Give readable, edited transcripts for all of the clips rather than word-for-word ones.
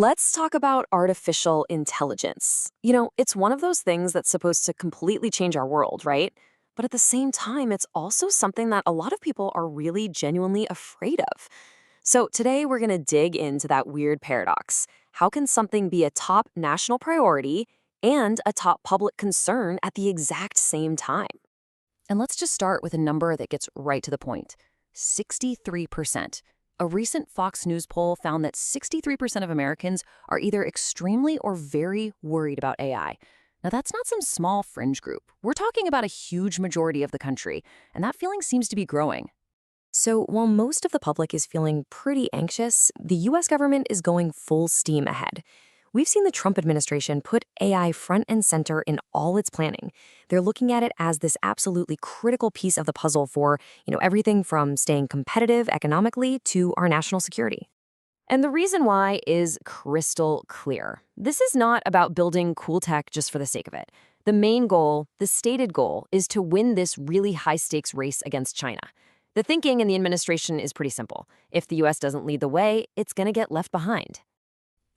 Let's talk about artificial intelligence. It's one of those things that's supposed to completely change our world, right? But at the same time, it's also something that a lot of people are really genuinely afraid of. So today we're going to dig into that weird paradox. How can something be a top national priority and a top public concern at the exact same time? And let's just start with a number that gets right to the point. 63%. A recent Fox News poll found that 63% of Americans are either extremely or very worried about AI. Now, that's not some small fringe group. We're talking about a huge majority of the country, and that feeling seems to be growing. So, while most of the public is feeling pretty anxious, the US government is going full steam ahead. We've seen the Trump administration put AI front and center in all its planning. They're looking at it as this absolutely critical piece of the puzzle for, everything from staying competitive economically to our national security. And the reason why is crystal clear. This is not about building cool tech just for the sake of it. The main goal, the stated goal, is to win this really high-stakes race against China. The thinking in the administration is pretty simple. If the US doesn't lead the way, it's going to get left behind.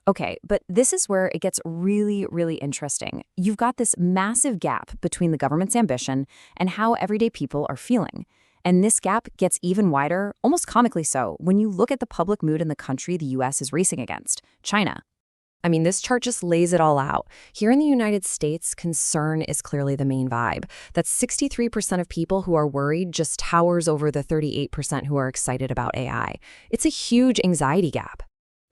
Okay, but this is where it gets really, really interesting. You've got this massive gap between the government's ambition and how everyday people are feeling. And this gap gets even wider, almost comically so, when you look at the public mood in the country the US is racing against, China. I mean, this chart just lays it all out. Here in the United States, concern is clearly the main vibe. That's 63% of people who are worried just towers over the 38% who are excited about AI. It's a huge anxiety gap.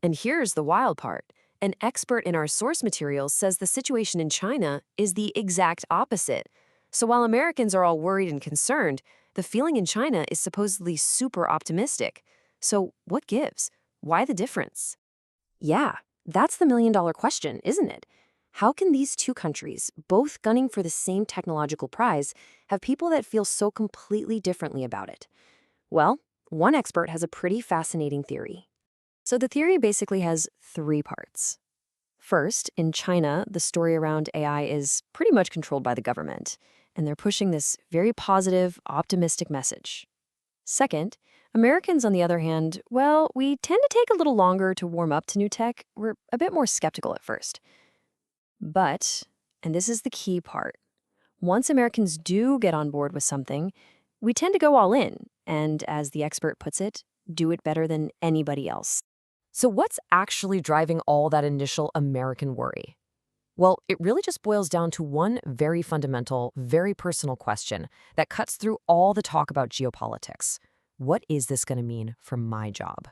And here's the wild part. An expert in our source materials says the situation in China is the exact opposite. So while Americans are all worried and concerned, the feeling in China is supposedly super optimistic. So what gives? Why the difference? Yeah, that's the million-dollar question, isn't it? How can these two countries, both gunning for the same technological prize, have people that feel so completely differently about it? Well, one expert has a pretty fascinating theory. So the theory basically has three parts. First, in China, the story around AI is pretty much controlled by the government, and they're pushing this very positive, optimistic message. Second, Americans, on the other hand, well, we tend to take a little longer to warm up to new tech. We're a bit more skeptical at first. But, and this is the key part, once Americans do get on board with something, we tend to go all in, and as the expert puts it, do it better than anybody else. So what's actually driving all that initial American worry? Well, it really just boils down to one very fundamental, very personal question that cuts through all the talk about geopolitics. What is this going to mean for my job?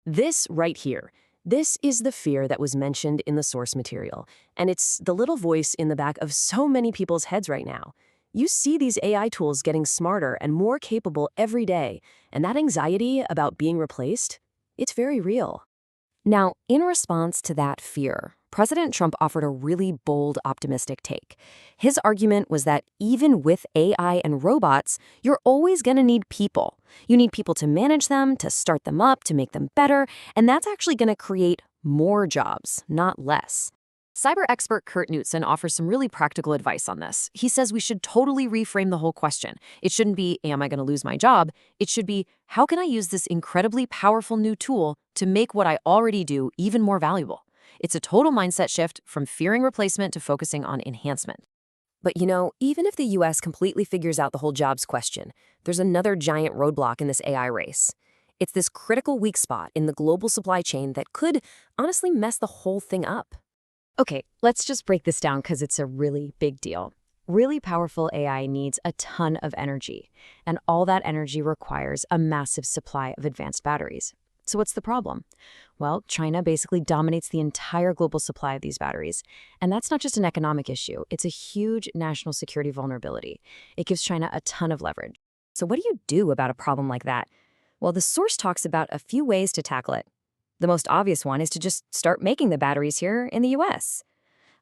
This right here, this is the fear that was mentioned in the source material, and it's the little voice in the back of so many people's heads right now. You see these AI tools getting smarter and more capable every day, and that anxiety about being replaced, it's very real. Now, in response to that fear, President Trump offered a really bold, optimistic take. His argument was that even with AI and robots, you're always going to need people. You need people to manage them, to start them up, to make them better, and that's actually going to create more jobs, not less. Cyber expert Kurt Knudsen offers some really practical advice on this. He says we should totally reframe the whole question. It shouldn't be, am I going to lose my job? It should be, how can I use this incredibly powerful new tool to make what I already do even more valuable? It's a total mindset shift from fearing replacement to focusing on enhancement. But even if the US completely figures out the whole jobs question, there's another giant roadblock in this AI race. It's this critical weak spot in the global supply chain that could honestly mess the whole thing up. Okay, let's just break this down because it's a really big deal. Really powerful AI needs a ton of energy, and all that energy requires a massive supply of advanced batteries. So what's the problem? Well, China basically dominates the entire global supply of these batteries. And that's not just an economic issue. It's a huge national security vulnerability. It gives China a ton of leverage. So what do you do about a problem like that? Well, the source talks about a few ways to tackle it. The most obvious one is to just start making the batteries here in the US.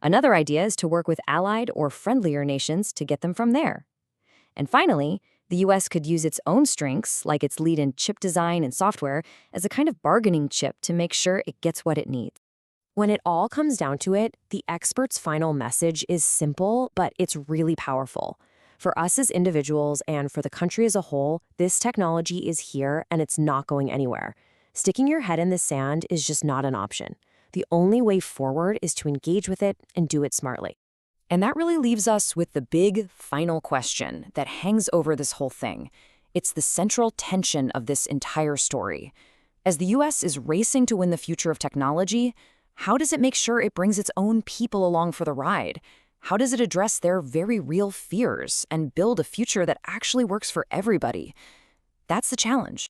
Another idea is to work with allied or friendlier nations to get them from there. And finally, the US could use its own strengths, like its lead in chip design and software, as a kind of bargaining chip to make sure it gets what it needs. When it all comes down to it, the expert's final message is simple, but it's really powerful. For us as individuals and for the country as a whole, this technology is here and it's not going anywhere. Sticking your head in the sand is just not an option. The only way forward is to engage with it and do it smartly. And that really leaves us with the big final question that hangs over this whole thing. It's the central tension of this entire story. As the US is racing to win the future of technology, how does it make sure it brings its own people along for the ride? How does it address their very real fears and build a future that actually works for everybody? That's the challenge.